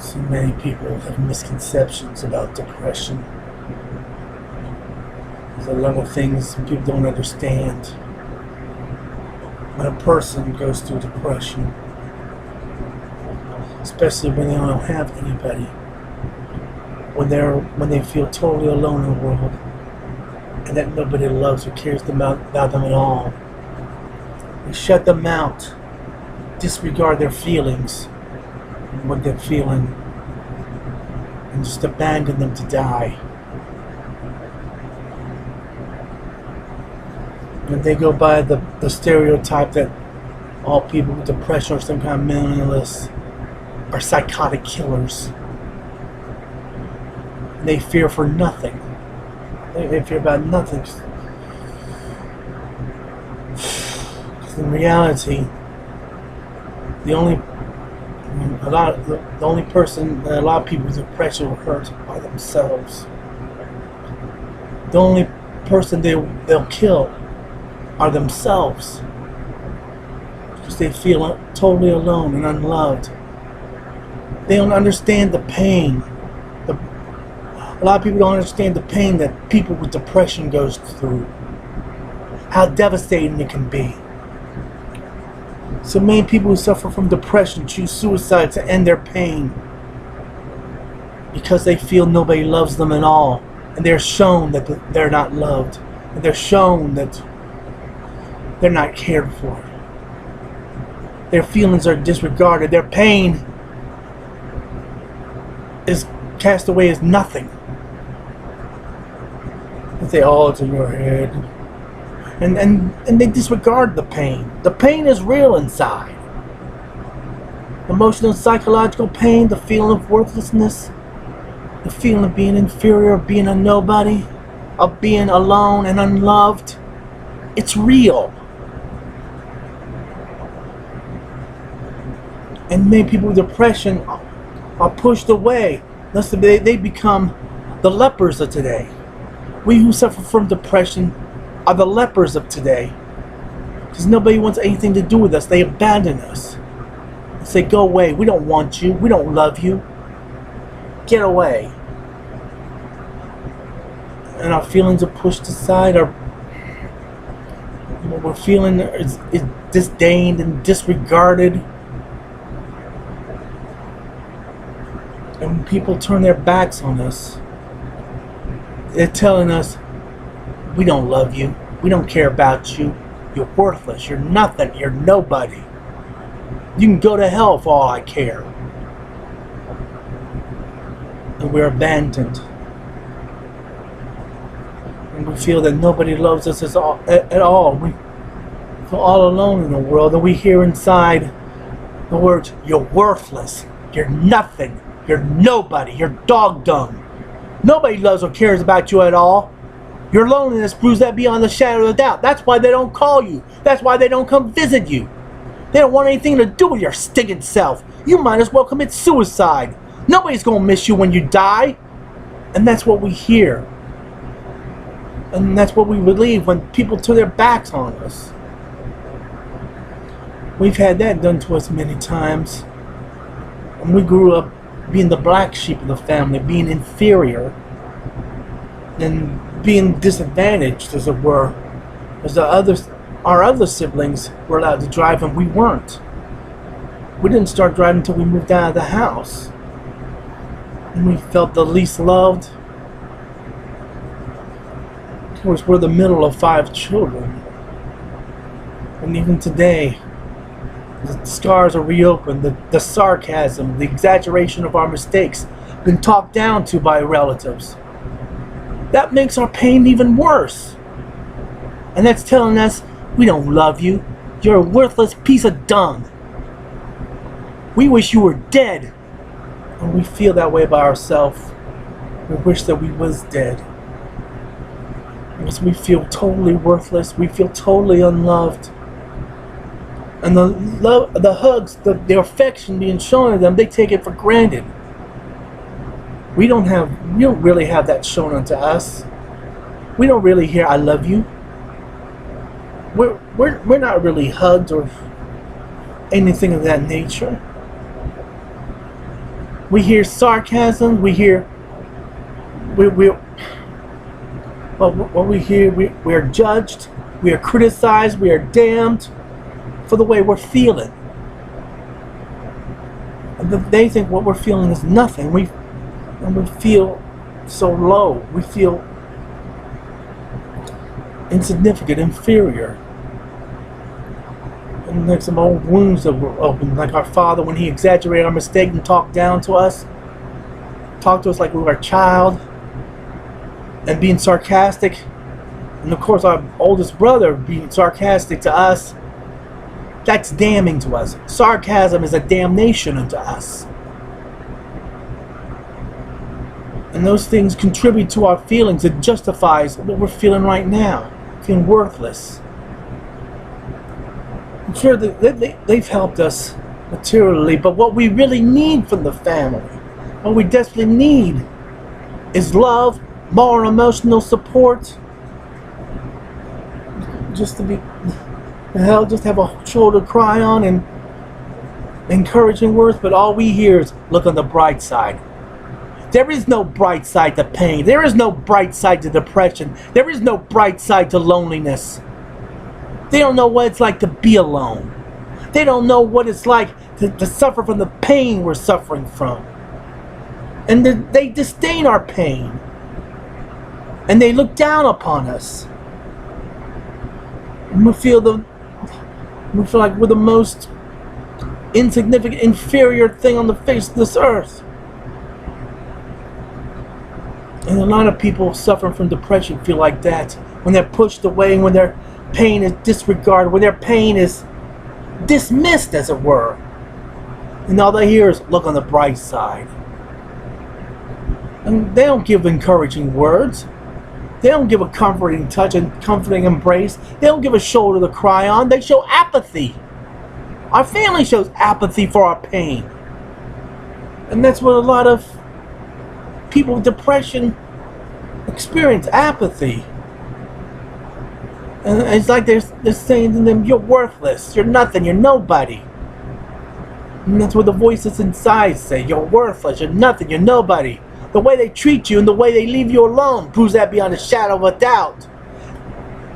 So many people have misconceptions about depression. There's a lot of things people don't understand. When a person goes through depression, especially when they don't have anybody, when they feel totally alone in the world, and that nobody loves or cares about them at all, they shut them out, disregard their feelings, what they're feeling, and just abandon them to die. And they go by the stereotype that all people with depression or some kind of mental illness are psychotic killers. And they fear for nothing. They fear about nothing. Because in reality, the only person that a lot of people with depression will hurt are themselves. The only person they'll kill are themselves, because they feel totally alone and unloved. They don't understand the pain. A lot of people don't understand the pain that people with depression goes through, how devastating it can be. So many people who suffer from depression choose suicide to end their pain because they feel nobody loves them at all, and they're shown that they're not loved, and they're shown that they're not cared for. Their feelings are disregarded. Their pain is cast away as nothing. They say, "Oh, it's in your head," and they disregard the pain. The pain is real inside. Emotional, psychological pain, the feeling of worthlessness, the feeling of being inferior, of being a nobody, of being alone and unloved. It's real. And many people with depression are pushed away. They become the lepers of today. We who suffer from depression are the lepers of today. Because nobody wants anything to do with us. They abandon us. They say, "Go away. We don't want you. We don't love you. Get away." And our feelings are pushed aside. What we're feeling is disdained and disregarded. And when people turn their backs on us, they're telling us, "We don't love you. We don't care about you. You're worthless. You're nothing. You're nobody. You can go to hell for all I care." And we're abandoned. And we feel that nobody loves us at all. We feel all alone in the world. And we hear inside the words, "You're worthless. You're nothing. You're nobody. You're dog dung. Nobody loves or cares about you at all. Your loneliness proves that beyond the shadow of a doubt. That's why they don't call you. That's why they don't come visit you. They don't want anything to do with your stinking self. You might as well commit suicide. Nobody's going to miss you when you die." And that's what we hear. And that's what we believe when people turn their backs on us. We've had that done to us many times. And we grew up being the black sheep of the family, being inferior, and being disadvantaged, as it were, as our other siblings were allowed to drive and we weren't. We didn't start driving until we moved out of the house, and we felt the least loved. Of course, we're the middle of 5 children, and even today, the scars are reopened. The sarcasm, the exaggeration of our mistakes, been talked down to by relatives. That makes our pain even worse. And that's telling us, "We don't love you. You're a worthless piece of dung. We wish you were dead." And we feel that way about ourselves. We wish that we was dead. Because we feel totally worthless. We feel totally unloved. And the love, the hugs, the affection being shown to them, they take it for granted. We don't really have that shown unto us. We don't really hear "I love you." We're not really hugged or anything of that nature. We hear sarcasm. We hear what we hear. We are judged. We are criticized. We are damned for the way we're feeling. And they think what we're feeling is nothing. We feel so low. We feel insignificant, inferior. And like some old wounds that were open, like our father when he exaggerated our mistake and talked down to us, talked to us like we were a child, and being sarcastic. And of course our oldest brother being sarcastic to us, that's damning to us. Sarcasm is a damnation unto us. And those things contribute to our feelings. It justifies what we're feeling right now, feeling worthless. I'm sure they've helped us materially, but what we really need from the family, what we desperately need, is love, moral, emotional support. Just to be, hell, just have a shoulder to cry on and encouraging words, but all we hear is look on the bright side. There is no bright side to pain. There is no bright side to depression. There is no bright side to loneliness. They don't know what it's like to be alone. They don't know what it's like to suffer from the pain we're suffering from. And they disdain our pain. And they look down upon us. And we feel like we're the most insignificant, inferior thing on the face of this earth. And a lot of people suffering from depression feel like that when they're pushed away, when their pain is disregarded, when their pain is dismissed, as it were. And all they hear is look on the bright side. And they don't give encouraging words. They don't give a comforting touch and comforting embrace. They don't give a shoulder to cry on. They show apathy. Our family shows apathy for our pain. And that's what a lot of people with depression experience, apathy. And it's like they're saying to them, you're worthless, you're nothing, you're nobody. And that's what the voices inside say, you're worthless, you're nothing, you're nobody. The way they treat you and the way they leave you alone proves that beyond a shadow of a doubt.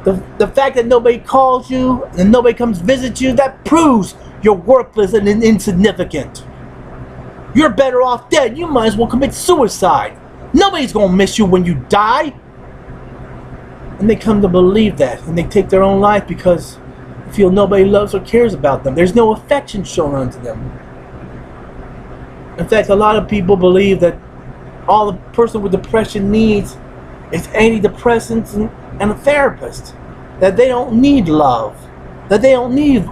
The fact that nobody calls you and nobody comes visit you, that proves you're worthless and insignificant. You're better off dead. You might as well commit suicide. Nobody's gonna miss you when you die. And they come to believe that, and they take their own life because they feel nobody loves or cares about them. There's no affection shown unto them. In fact, a lot of people believe that all the person with depression needs is antidepressants and a therapist. That they don't need love. That they don't need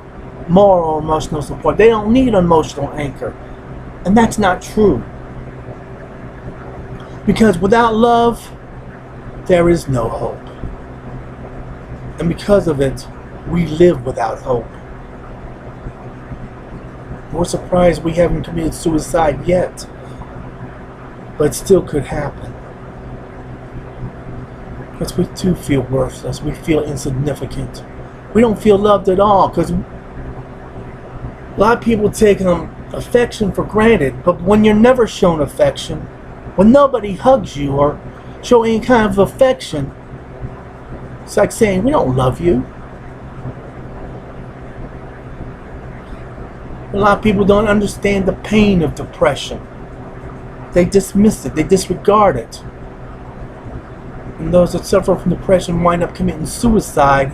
moral, emotional support. They don't need an emotional anchor. And that's not true. Because without love, there is no hope. And because of it, we live without hope. We're surprised we haven't committed suicide yet. But it still could happen. Because we too feel worthless. We feel insignificant. We don't feel loved at all. Because a lot of people take affection for granted. But when you're never shown affection, when nobody hugs you or show any kind of affection, it's like saying, we don't love you. A lot of people don't understand the pain of depression. They dismiss it. They disregard it. And those that suffer from depression wind up committing suicide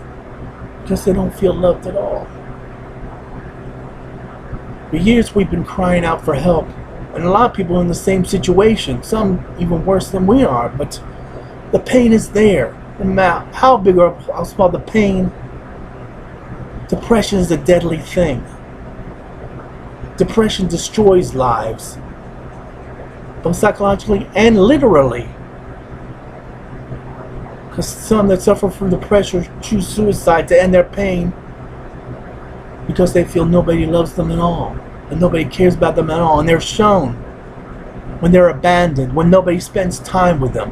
because they don't feel loved at all. For years we've been crying out for help. And a lot of people are in the same situation. Some even worse than we are. But the pain is there. No matter how big or how small the pain, depression is a deadly thing. Depression destroys lives, both psychologically and literally. Because some that suffer from depression choose suicide to end their pain because they feel nobody loves them at all, and nobody cares about them at all, and they're shown when they're abandoned, when nobody spends time with them,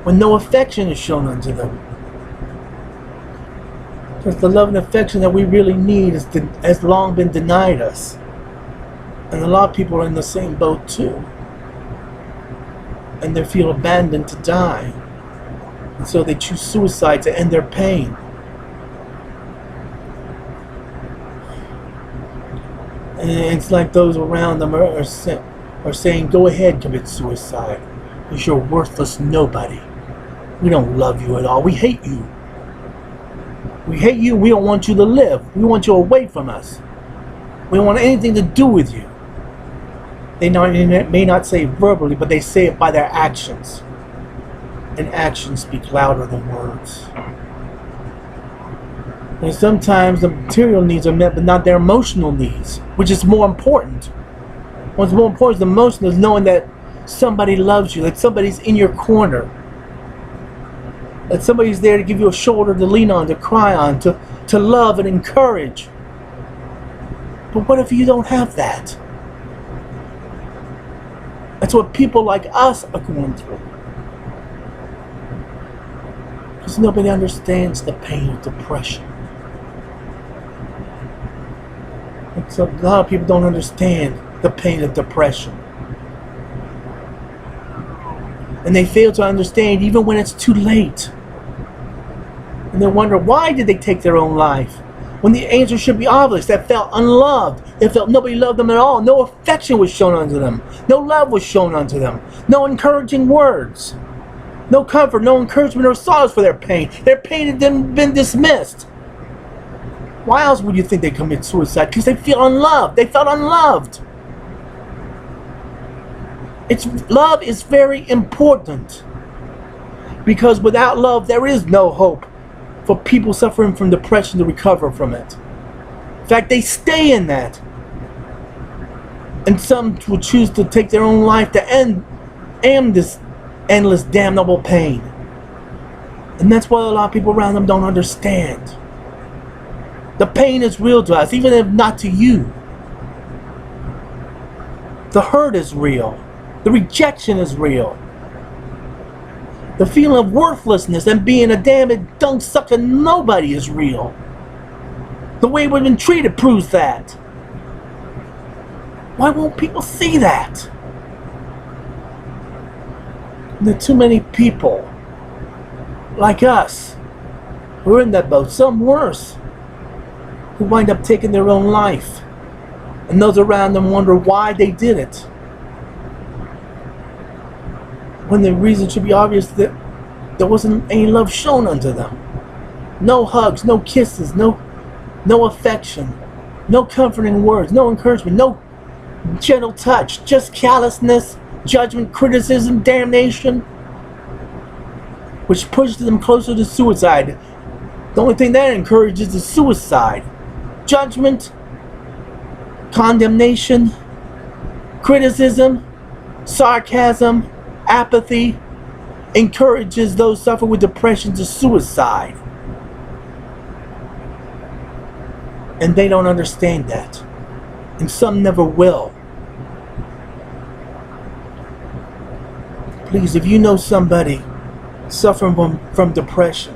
when no affection is shown unto them. Because the love and affection that we really need has long been denied us. And a lot of people are in the same boat too. And they feel abandoned to die. And so they choose suicide to end their pain. And it's like those around them are saying, go ahead, commit suicide. Because you're worthless nobody. We don't love you at all. We hate you. We hate you. We don't want you to live. We want you away from us. We don't want anything to do with you. They may not say it verbally, but they say it by their actions. And actions speak louder than words. And sometimes the material needs are met, but not their emotional needs, which is more important. What's more important is the emotional, is knowing that somebody loves you, that somebody's in your corner, that somebody's there to give you a shoulder to lean on, to cry on, to love and encourage. But what if you don't have that? That's what people like us are going through. Because nobody understands the pain of depression. And so a lot of people don't understand the pain of depression. And they fail to understand even when it's too late. And they wonder, why did they take their own life? When the answer should be obvious. They felt unloved. They felt nobody loved them at all. No affection was shown unto them. No love was shown unto them. No encouraging words. No comfort, no encouragement or solace for their pain. Their pain had been dismissed. Why else would you think they commit suicide? Because they feel unloved. They felt unloved. Love is very important. Because without love, there is no hope for people suffering from depression to recover from it. In fact, they stay in that. And some will choose to take their own life to end this endless, damnable pain. And that's what a lot of people around them don't understand. The pain is real to us, even if not to you. The hurt is real. The rejection is real. The feeling of worthlessness and being a damned dung sucker nobody is real. The way we've been treated proves that. Why won't people see that? There are too many people like us who are in that boat, some worse, who wind up taking their own life. And those around them wonder why they did it. When the reason should be obvious that there wasn't any love shown unto them. No hugs, no kisses, no affection, no comforting words, no encouragement, no gentle touch, just callousness, judgment, criticism, damnation, which pushes them closer to suicide. The only thing that encourages is suicide. Judgment, condemnation, criticism, sarcasm, apathy encourages those suffering with depression to suicide. And they don't understand that. And some never will. Please, if you know somebody suffering from depression,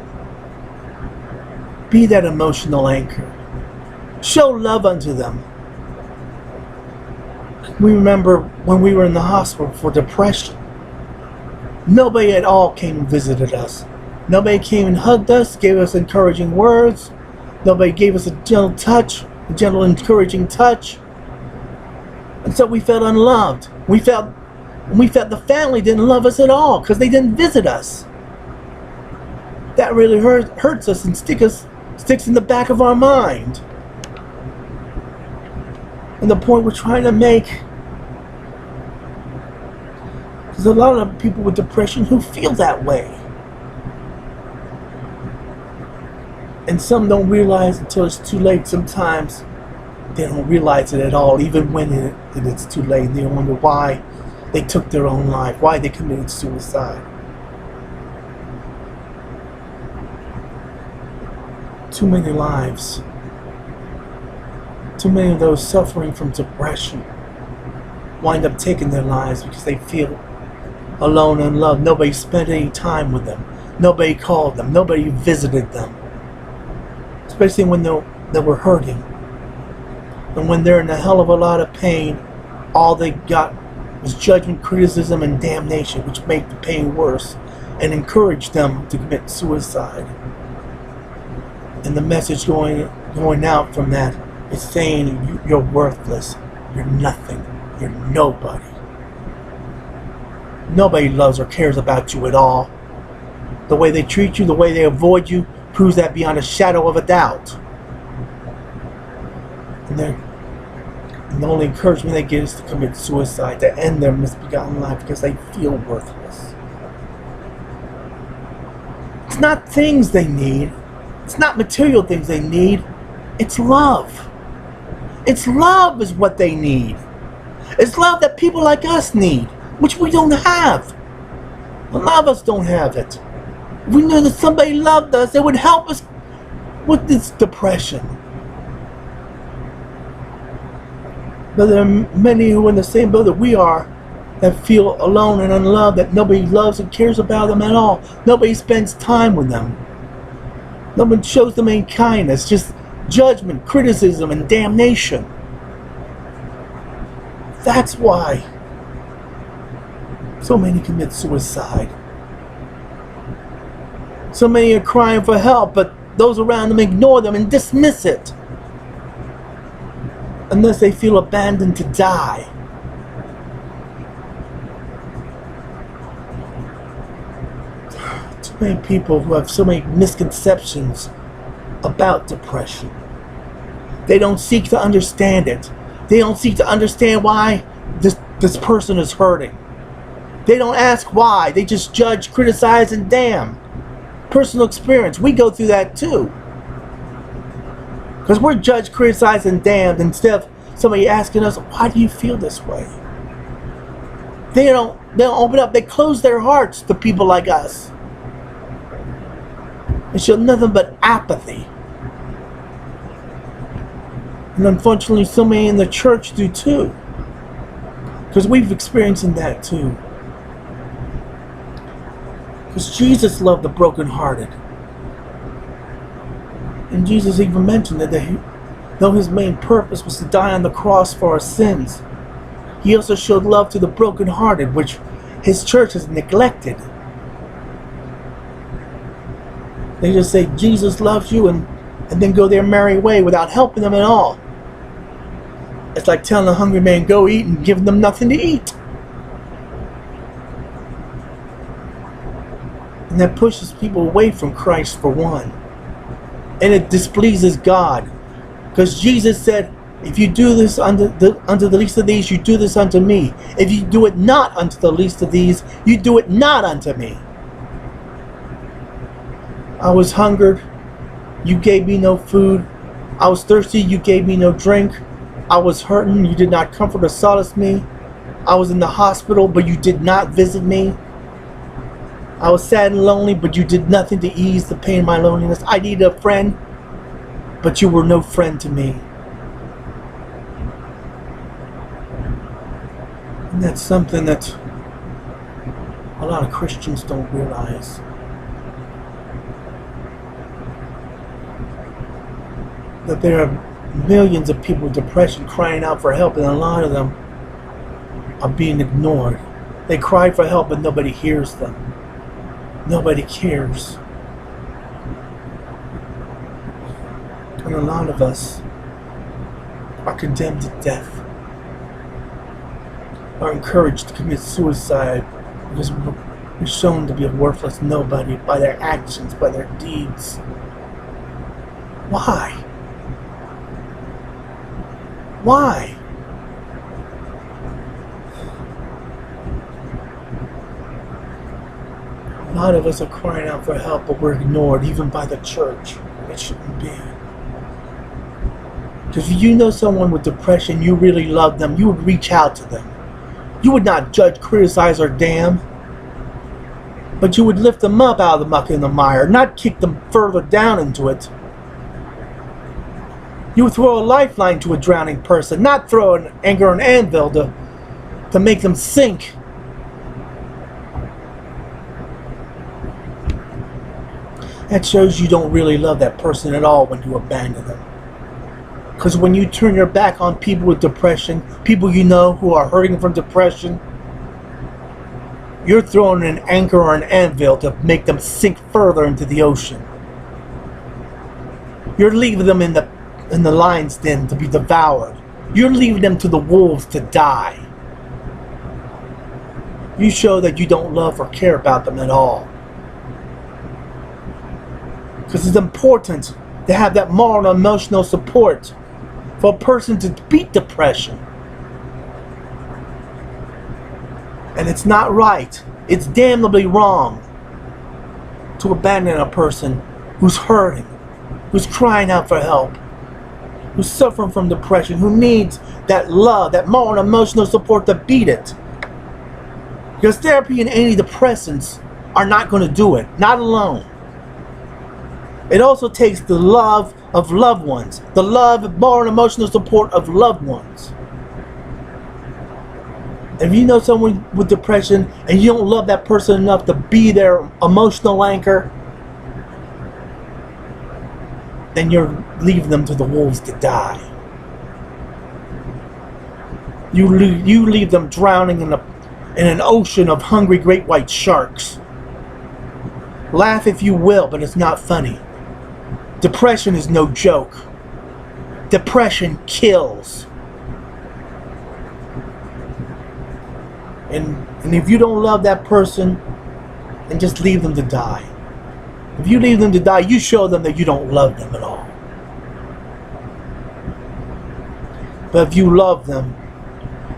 be that emotional anchor. Show love unto them. We remember when we were in the hospital for depression, nobody at all came and visited us. Nobody came and hugged us, gave us encouraging words. Nobody gave us a gentle touch, a gentle encouraging touch. And so we felt unloved. We felt the family didn't love us at all because they didn't visit us. That really hurts us and sticks in the back of our mind. And the point we're trying to make, there's a lot of people with depression who feel that way. And some don't realize until it's too late. Sometimes they don't realize it at all, even when it's too late. They wonder why they took their own life, why they committed suicide. Too many lives. Too many of those suffering from depression wind up taking their lives because they feel alone and unloved. Nobody spent any time with them. Nobody called them. Nobody visited them. Especially when they were hurting. And when they're in a hell of a lot of pain all they got was judgment, criticism, and damnation, which made the pain worse and encouraged them to commit suicide. And the message going out from that is saying you're worthless, you're nothing, you're nobody. Nobody loves or cares about you at all. The way they treat you, the way they avoid you, proves that beyond a shadow of a doubt. And the only encouragement they get is to commit suicide, to end their misbegotten life because they feel worthless. It's not things they need. It's not material things they need. It's love. It's love is what they need. It's love that people like us need, which we don't have. A lot of us don't have it. If we knew that somebody loved us, it would help us with this depression. But there are many who are in the same boat that we are, that feel alone and unloved, that nobody loves and cares about them at all. Nobody spends time with them. No one shows them any kindness, just judgment, criticism, and damnation. That's why so many commit suicide. So many are crying for help, but those around them ignore them and dismiss it, unless they feel abandoned to die. Too many people who have so many misconceptions about depression. They don't seek to understand it. They don't seek to understand why this person is hurting. They don't ask why. They just judge, criticize, and damn. Personal experience. We go through that too. Because we're judged, criticized, and damned instead of somebody asking us, why do you feel this way? They don't open up. They close their hearts to people like us. They show nothing but apathy. And unfortunately, so many in the church do too. Because we've experienced that too. Because Jesus loved the brokenhearted. And Jesus even mentioned that though his main purpose was to die on the cross for our sins, he also showed love to the brokenhearted, which his church has neglected. They just say, Jesus loves you, and then go their merry way without helping them at all. It's like telling a hungry man, go eat, and giving them nothing to eat. And that pushes people away from Christ, for one. And it displeases God. Because Jesus said, if you do this unto the least of these, you do this unto me. If you do it not unto the least of these, you do it not unto me. I was hungered, you gave me no food. I was thirsty, you gave me no drink. I was hurting, you did not comfort or solace me. I was in the hospital, but you did not visit me. I was sad and lonely, but you did nothing to ease the pain of my loneliness. I needed a friend, but you were no friend to me. And that's something that a lot of Christians don't realize. That there are millions of people with depression crying out for help, and a lot of them are being ignored. They cry for help, but nobody hears them. Nobody cares. And a lot of us are condemned to death, are encouraged to commit suicide because we're shown to be a worthless nobody by their actions, by their deeds. Why? Why? A lot of us are crying out for help, but we're ignored, even by the church. It shouldn't be. Because if you know someone with depression, you really love them, you would reach out to them. You would not judge, criticize, or damn. But you would lift them up out of the muck and the mire, not kick them further down into it. You would throw a lifeline to a drowning person, not throw an anger and anvil to make them sink. That shows you don't really love that person at all when you abandon them. Because when you turn your back on people with depression, people you know who are hurting from depression, you're throwing an anchor or an anvil to make them sink further into the ocean. You're leaving them in the lion's den to be devoured. You're leaving them to the wolves to die. You show that you don't love or care about them at all. Because it's important to have that moral and emotional support for a person to beat depression. And it's not right. It's damnably wrong to abandon a person who's hurting, who's crying out for help, who's suffering from depression, who needs that love, that moral and emotional support to beat it. Because therapy and antidepressants are not going to do it, not alone. It also takes the love of loved ones, the love, moral and emotional support of loved ones. If you know someone with depression and you don't love that person enough to be their emotional anchor, then you're leaving them to the wolves to die. You leave them drowning in an ocean of hungry great white sharks. Laugh if you will, but it's not funny. Depression is no joke. Depression kills. And if you don't love that person, then just leave them to die. If you leave them to die, you show them that you don't love them at all. But if you love them,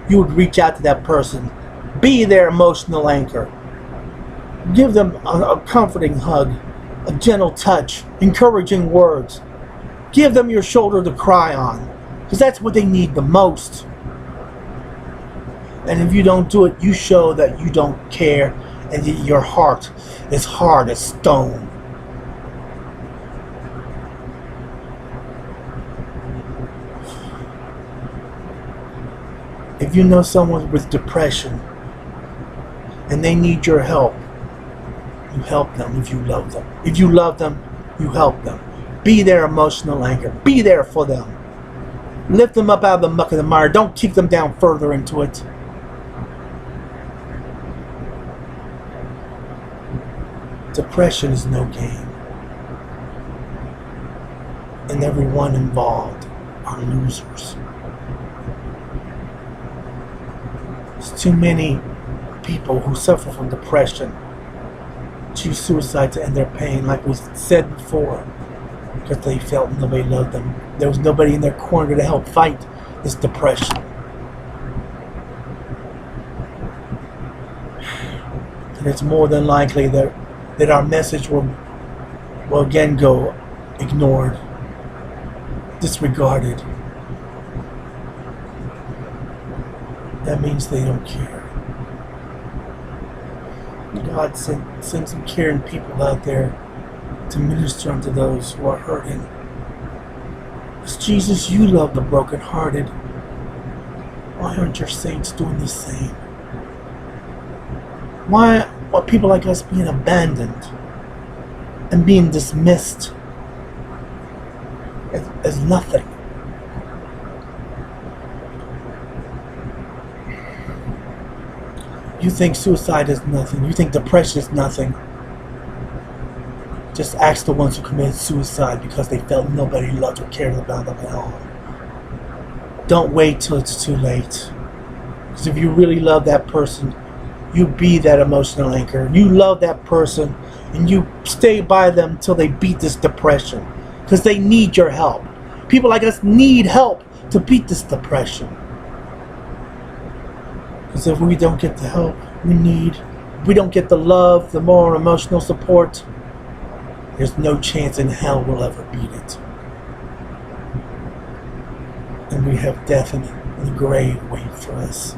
you would reach out to that person. Be their emotional anchor. Give them a comforting hug, a gentle touch, encouraging words. Give them your shoulder to cry on, because that's what they need the most. And if you don't do it, you show that you don't care and that your heart is hard as stone. If you know someone with depression and they need your help, you help them if you love them. If you love them, you help them. Be their emotional anchor. Be there for them. Lift them up out of the muck and the mire. Don't kick them down further into it. Depression is no game. And everyone involved are losers. There's too many people who suffer from depression choose suicide to end their pain, like we said before, because they felt nobody loved them. There was nobody in their corner to help fight this depression. And it's more than likely that our message will again go ignored, disregarded. That means they don't care. God sent some caring people out there to minister unto those who are hurting. As Jesus, you love the brokenhearted. Why aren't your saints doing the same? Why are people like us being abandoned and being dismissed as nothing? You think suicide is nothing. You think depression is nothing. Just ask the ones who committed suicide because they felt nobody loved or cared about them at all. Don't wait till it's too late. Because if you really love that person, you be that emotional anchor. You love that person and you stay by them till they beat this depression. Because they need your help. People like us need help to beat this depression. Because if we don't get the help we need, we don't get the love, the moral and emotional support, there's no chance in hell we'll ever beat it. And we have death in the grave waiting for us.